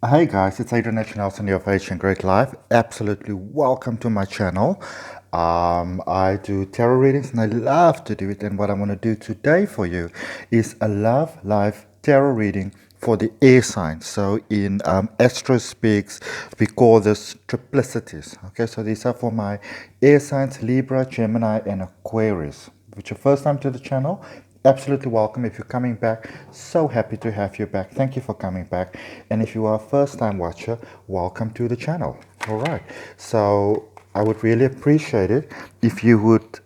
Hey guys, it's Adrian H of H and Great Life. Absolutely welcome to my channel. I do tarot readings and I love to do it. And what I'm going to do today for you is a love life tarot reading for the air signs. So in Astro Speaks, we call this triplicities. Okay, so these are for my air signs Libra, Gemini, and Aquarius. If it's your first time to the channel, absolutely welcome. If you're coming back, so happy to have you back. Thank you for coming back. And if you are a first time watcher, welcome to the channel. All right. So I would really appreciate it if you would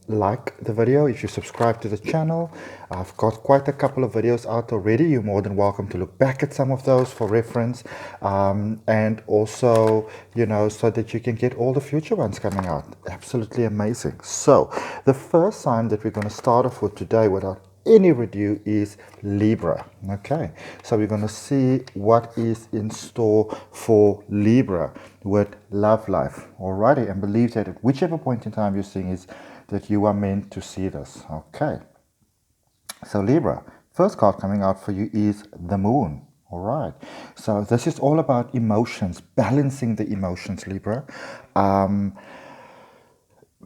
like the video, if you subscribe to the channel. I've got quite a couple of videos out already. You're more than welcome to look back at some of those for reference. And also, so that you can get all the future ones coming out. Absolutely amazing. So the first sign that we're going to start off with today without any review is Libra. Okay, so we're going to see what is in store for Libra with love life. Alrighty, and believe that at whichever point in time you're seeing is that you are meant to see this. Okay, so Libra, first card coming out for you is the Moon. All right, so this is all about emotions, balancing the emotions, Libra.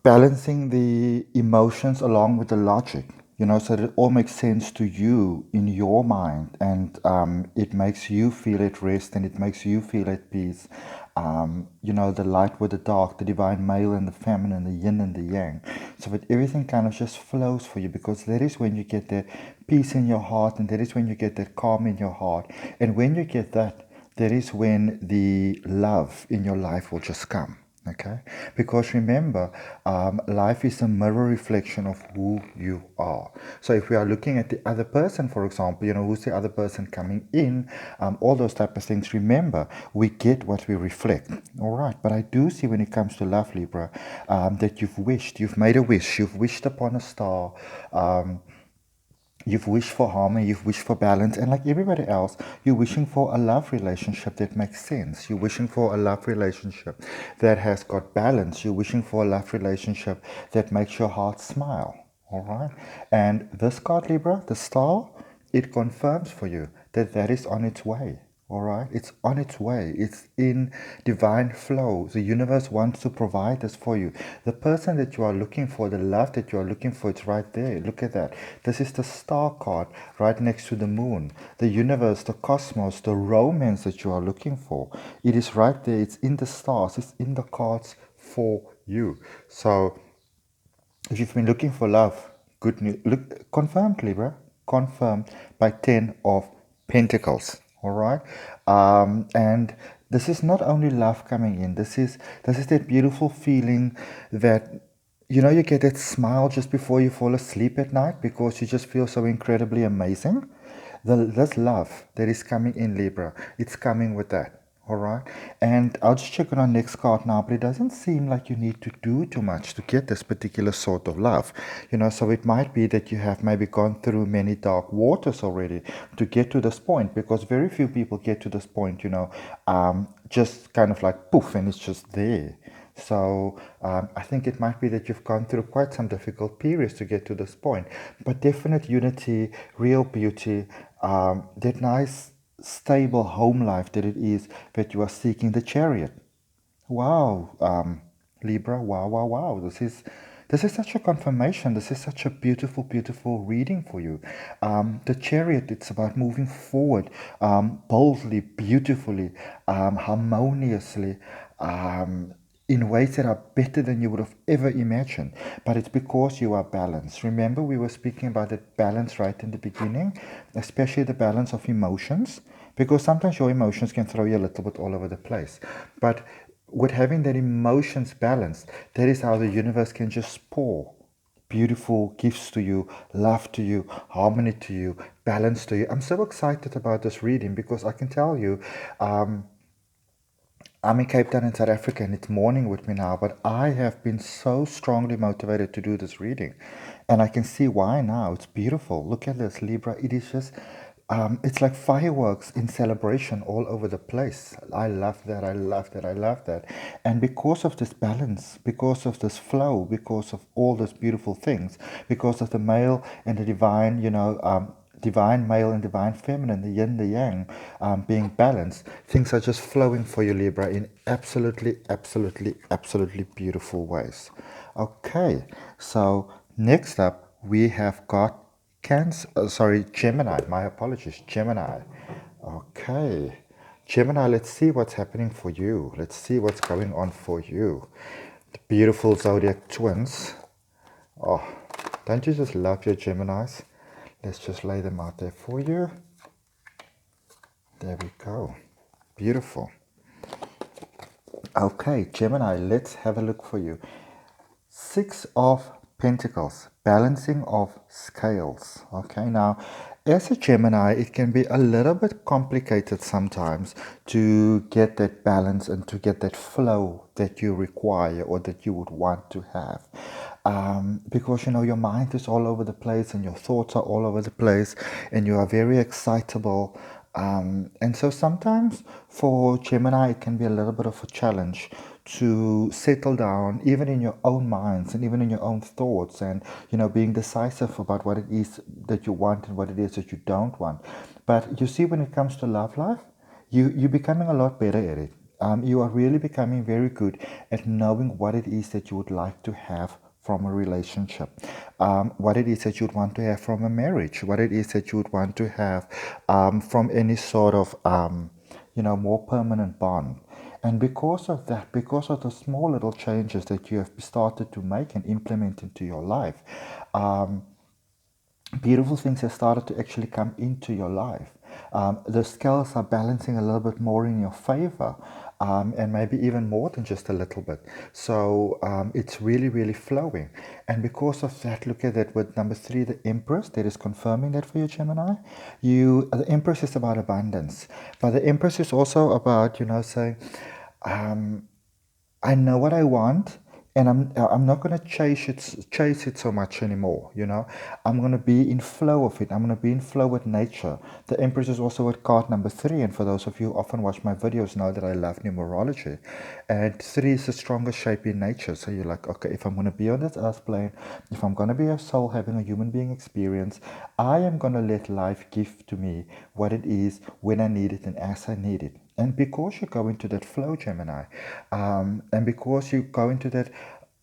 Balancing the emotions along with the logic, so that it all makes sense to you in your mind, and it makes you feel at rest and it makes you feel at peace. The light with the dark, the divine male and the feminine, the yin and the yang. So that everything kind of just flows for you, because that is when you get that peace in your heart, and that is when you get that calm in your heart. And when you get that, that is when the love in your life will just come. Okay, because remember, life is a mirror reflection of who you are. So if we are looking at the other person, for example, who's the other person coming in, all those type of things, remember, we get what we reflect. All right, but I do see when it comes to love, Libra, that you've made a wish, you've wished upon a star. You've wished for harmony, you've wished for balance, and like everybody else, you're wishing for a love relationship that makes sense. You're wishing for a love relationship that has got balance. You're wishing for a love relationship that makes your heart smile. All right? And this card, Libra, the star, it confirms for you that that is on its way. All right, it's on its way. It's in divine flow. The universe wants to provide this for you. The person that you are looking for, the love that you are looking for, it's right there. Look at that. This is the star card right next to the moon. The universe, the cosmos, the romance that you are looking for. It is right there. It's in the stars. It's in the cards for you. So if you've been looking for love, good news. Look, confirmed, Libra. Confirmed by 10 of Pentacles. All right, and this is not only love coming in. This is that beautiful feeling that you get that smile just before you fall asleep at night because you just feel so incredibly amazing. This love that is coming in, Libra, it's coming with that. All right, and I'll just check on our next card now, but it doesn't seem like you need to do too much to get this particular sort of love. So it might be that you have maybe gone through many dark waters already to get to this point, because very few people get to this point, just kind of like poof, and it's just there. So I think it might be that you've gone through quite some difficult periods to get to this point, but definite unity, real beauty, that nice stable home life that it is that you are seeking, the Chariot. Wow, Libra, wow, wow, wow. This is such a confirmation. This is such a beautiful, beautiful reading for you. The Chariot, it's about moving forward, boldly, beautifully, harmoniously, in ways that are better than you would have ever imagined. But it's because you are balanced. Remember, we were speaking about that balance right in the beginning, especially the balance of emotions, because sometimes your emotions can throw you a little bit all over the place. But with having that emotions balanced, that is how the universe can just pour beautiful gifts to you, love to you, harmony to you, balance to you. I'm so excited about this reading because I can tell you, I'm in Cape Town in South Africa and it's morning with me now, but I have been so strongly motivated to do this reading. And I can see why now. It's beautiful. Look at this, Libra. It is just, it's like fireworks in celebration all over the place. I love that. I love that. I love that. And because of this balance, because of this flow, because of all these beautiful things, because of the male and the divine, divine male and divine feminine, the yin, the yang, being balanced. Things are just flowing for you, Libra, in absolutely, absolutely, absolutely beautiful ways. Okay, so next up we have got Gemini. My apologies, Gemini. Okay, Gemini, let's see what's happening for you. Let's see what's going on for you. The beautiful zodiac twins. Oh, don't you just love your Geminis? Let's just lay them out there for you. There we go. Beautiful. Okay, Gemini, let's have a look for you. Six of Pentacles, balancing of scales. Okay, now as a Gemini, it can be a little bit complicated sometimes to get that balance and to get that flow that you require or that you would want to have. Because your mind is all over the place and your thoughts are all over the place and you are very excitable. And so sometimes for Gemini, it can be a little bit of a challenge to settle down, even in your own minds and even in your own thoughts, and being decisive about what it is that you want and what it is that you don't want. But you see, when it comes to love life, you're becoming a lot better at it. You are really becoming very good at knowing what it is that you would like to have from a relationship, what it is that you'd want to have from a marriage, what it is that you would want to have from any sort of more permanent bond. And because of that, because of the small little changes that you have started to make and implement into your life, beautiful things have started to actually come into your life. The scales are balancing a little bit more in your favor, and maybe even more than just a little bit. So it's really, really flowing. And because of that, look at that with number 3, the Empress, that is confirming that for you, Gemini. The Empress is about abundance, but the Empress is also about, saying, I know what I want, and I'm not going to chase it so much anymore. I'm going to be in flow of it. I'm going to be in flow with nature. The Empress is also at card number 3, and for those of you who often watch my videos know that I love numerology, and 3 is the strongest shape in nature. So you're like, okay, if I'm going to be on this earth plane, if I'm going to be a soul having a human being experience, I am going to let life give to me what it is when I need it and as I need it. And because you go into that flow, Gemini, and because you go into that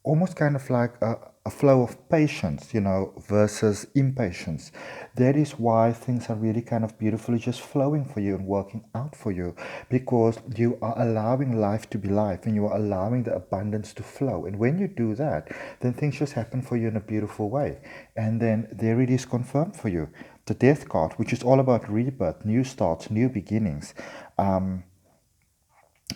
almost kind of like a flow of patience, versus impatience, that is why things are really kind of beautifully just flowing for you and working out for you, because you are allowing life to be life and you are allowing the abundance to flow. And when you do that, then things just happen for you in a beautiful way. And then there it is confirmed for you. The Death card, which is all about rebirth, new starts, new beginnings.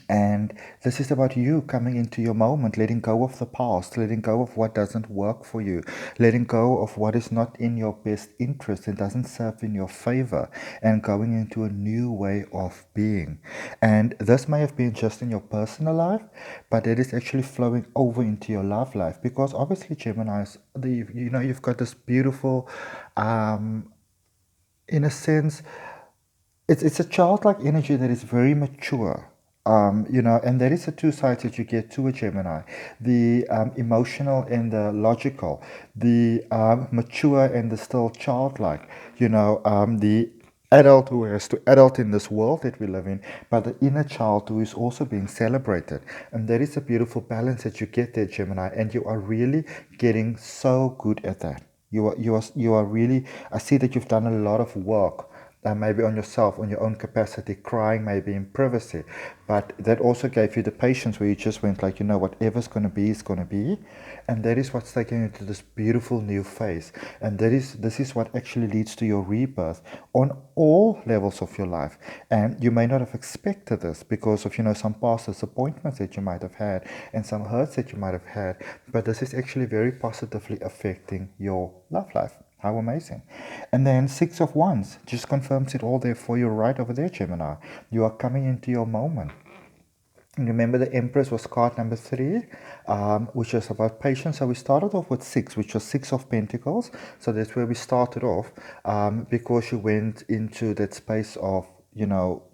And this is about you coming into your moment, letting go of the past, letting go of what doesn't work for you, letting go of what is not in your best interest and doesn't serve in your favor, and going into a new way of being. And this may have been just in your personal life, but it is actually flowing over into your love life, because obviously Gemini's, you've got this beautiful, in a sense, it's a childlike energy that is very mature. And there is the two sides that you get to a Gemini: the emotional and the logical, the mature and the still childlike. The adult who has to adult in this world that we live in, but the inner child who is also being celebrated. And that is a beautiful balance that you get there, Gemini, and you are really getting so good at that. You are really. I see that you've done a lot of work, maybe on yourself, on your own capacity, crying maybe in privacy. But that also gave you the patience where you just went like, whatever's going to be is going to be. And that is what's taking you to this beautiful new phase. And this is what actually leads to your rebirth on all levels of your life. And you may not have expected this because of, some past disappointments that you might have had and some hurts that you might have had. But this is actually very positively affecting your love life. How amazing. And then 6 of Wands just confirms it all there for you right over there, Gemini. You are coming into your moment. And remember, the Empress was card number 3, which was about patience. So we started off with 6, which was 6 of Pentacles. So that's where we started off, because you went into that space of,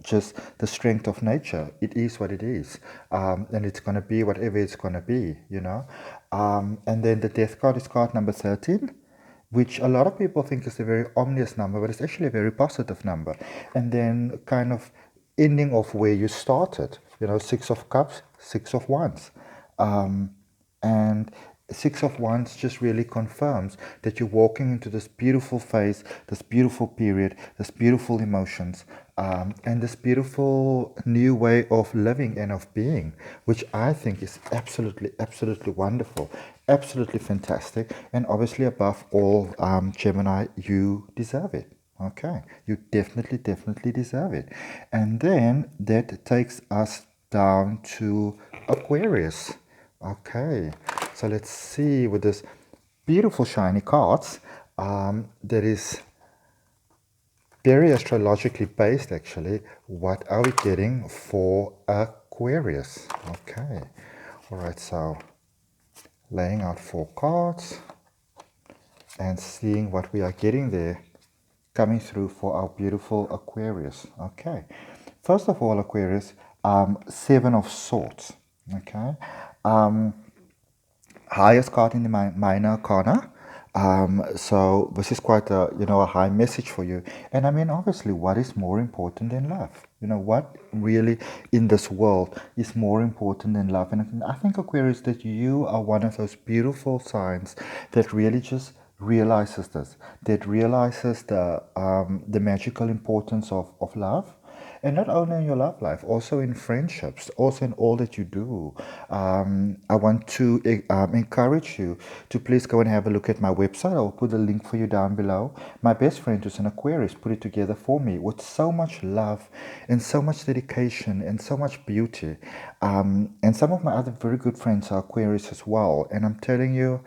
just the strength of nature. It is what it is. And it's going to be whatever it's going to be, And then the Death card is card number 13. which a lot of people think is a very ominous number, but it's actually a very positive number. And then kind of ending off where you started, Six of Cups, Six of Wands. And Six of Wands just really confirms that you're walking into this beautiful phase, this beautiful period, this beautiful emotions, and this beautiful new way of living and of being, which I think is absolutely, absolutely wonderful, absolutely fantastic. And obviously, above all, Gemini, you deserve it. Okay, you definitely, definitely deserve it. And then that takes us down to Aquarius. Okay, so let's see with this beautiful shiny cards that is very astrologically based actually. What are we getting for Aquarius? Okay, all right, so laying out 4 cards and seeing what we are getting there coming through for our beautiful Aquarius. Okay, first of all, Aquarius, Seven of Swords. Okay, highest card in the minor arcana. So this is quite a high message for you. And I mean, obviously, what is more important than love? What really in this world is more important than love? And I think, Aquarius, that you are one of those beautiful signs that really just realizes this, that realizes the magical importance of love. And not only in your love life, also in friendships, also in all that you do. I want to encourage you to please go and have a look at my website. I'll put a link for you down below. My best friend, who's an Aquarius, put it together for me with so much love and so much dedication and so much beauty. And some of my other very good friends are Aquarius as well. And I'm telling you,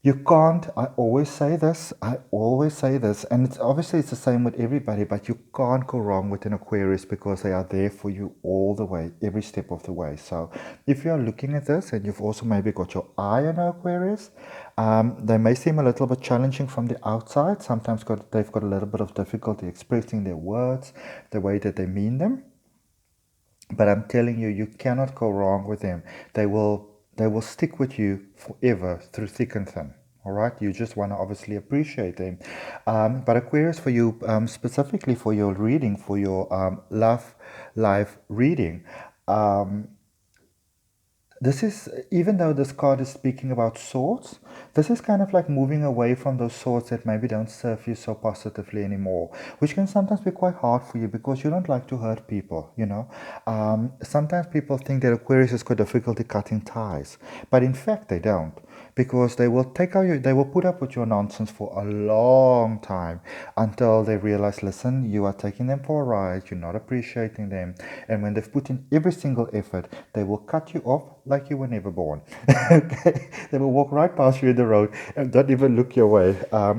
you can't, I always say this, and it's obviously it's the same with everybody, but you can't go wrong with an Aquarius because they are there for you all the way, every step of the way. So if you are looking at this and you've also maybe got your eye on an Aquarius, they may seem a little bit challenging from the outside. Sometimes they've got a little bit of difficulty expressing their words, the way that they mean them. But I'm telling you, you cannot go wrong with them. They will stick with you forever through thick and thin. All right, you just want to obviously appreciate them. But Aquarius, for you specifically for your reading, for your love life reading, this is, even though this card is speaking about swords, this is kind of like moving away from those swords that maybe don't serve you so positively anymore, which can sometimes be quite hard for you because you don't like to hurt people. Sometimes people think that Aquarius has got difficulty cutting ties, but in fact they don't, because they will they will put up with your nonsense for a long time until they realize, listen, you are taking them for a ride, you're not appreciating them, and when they've put in every single effort, they will cut you off like you were never born. Okay, they will walk right past you in the road and don't even look your way,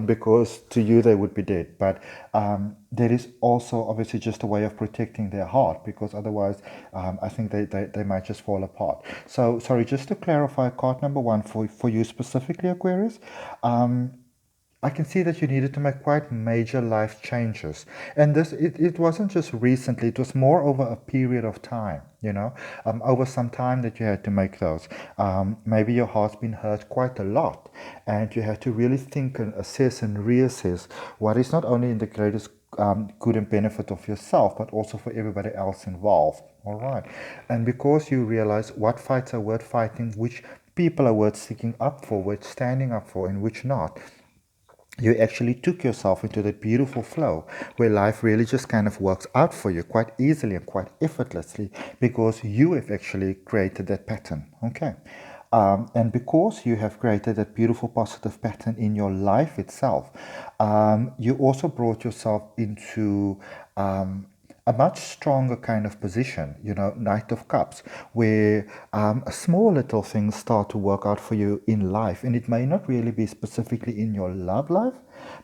because to you they would be dead. But that is also obviously just a way of protecting their heart, because otherwise I think they might just fall apart. So sorry, just to clarify, card number one for you specifically, Aquarius, I can see that you needed to make quite major life changes. And it wasn't just recently, it was more over a period of time, over some time that you had to make those. Maybe your heart's been hurt quite a lot, and you had to really think and assess and reassess what is not only in the greatest good and benefit of yourself, but also for everybody else involved. All right. And because you realize what fights are worth fighting, which people are worth sticking up for, worth standing up for, and which not, you actually took yourself into that beautiful flow where life really just kind of works out for you quite easily and quite effortlessly, because you have actually created that pattern. Okay. And because you have created that beautiful positive pattern in your life itself, you also brought yourself into a much stronger kind of position, Knight of Cups, where small little things start to work out for you in life. And it may not really be specifically in your love life,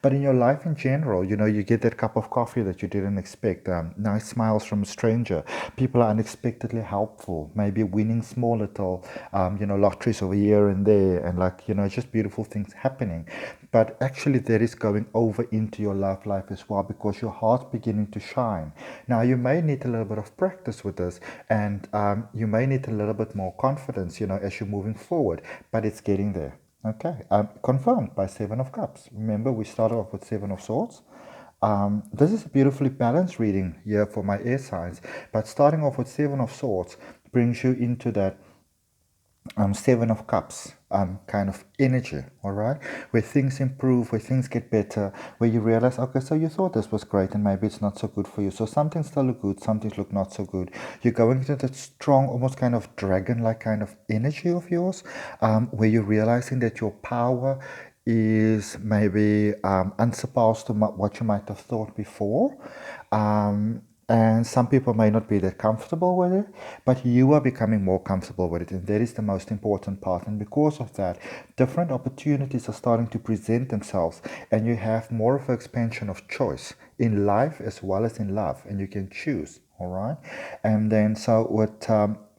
but in your life in general. You get that cup of coffee that you didn't expect, nice smiles from a stranger, people are unexpectedly helpful, maybe winning small little, lotteries over here and there, and just beautiful things happening. But actually that is going over into your love life as well, because your heart's beginning to shine. Now, you may need a little bit of practice with this, and you may need a little bit more confidence, as you're moving forward, but it's getting there. Okay, confirmed by Seven of Cups. Remember, we started off with Seven of Swords. This is a beautifully balanced reading here for my air signs, but starting off with Seven of Swords brings you into that Seven of Cups kind of energy, all right, where things improve, where things get better, where you realize, okay, so you thought this was great and maybe it's not so good for you, so some things still look good, some things look not so good. You're going into that strong, almost kind of dragon-like kind of energy of yours, where you're realizing that your power is maybe unsurpassed to what you might have thought before. And some people may not be that comfortable with it, but you are becoming more comfortable with it, and that is the most important part. And because of that, different opportunities are starting to present themselves, and you have more of an expansion of choice in life as well as in love, and you can choose. All right, and then so with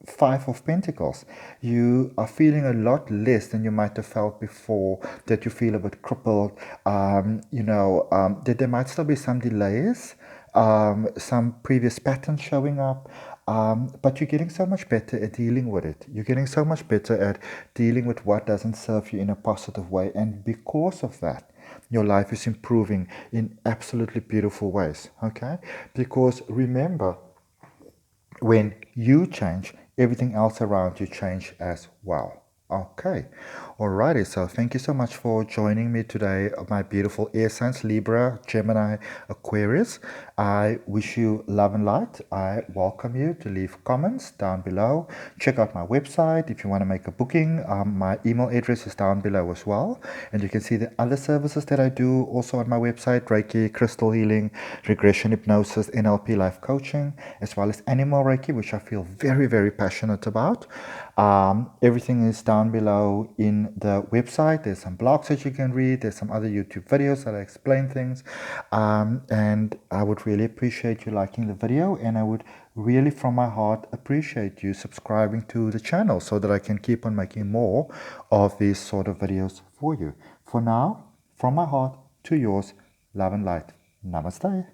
Five of Pentacles, you are feeling a lot less than you might have felt before, that you feel a bit crippled, that there might still be some delays, some previous patterns showing up, but you're getting so much better at dealing with it. You're getting so much better at dealing with what doesn't serve you in a positive way, and because of that, your life is improving in absolutely beautiful ways, okay? Because remember, when you change, everything else around you change as well. Okay, alrighty, so thank you so much for joining me today, my beautiful air signs, Libra, Gemini, Aquarius. I wish you love and light. I welcome you to leave comments down below. Check out my website if you want to make a booking. My email address is down below as well. And you can see the other services that I do also on my website: Reiki, crystal healing, regression hypnosis, NLP life coaching, as well as animal Reiki, which I feel very, very passionate about. Everything is down below in the website. There's some blogs that you can read. There's some other YouTube videos that I explain things. And I would really appreciate you liking the video, and I would really from my heart appreciate you subscribing to the channel so that I can keep on making more of these sort of videos for you. For now, from my heart to yours, love and light. Namaste.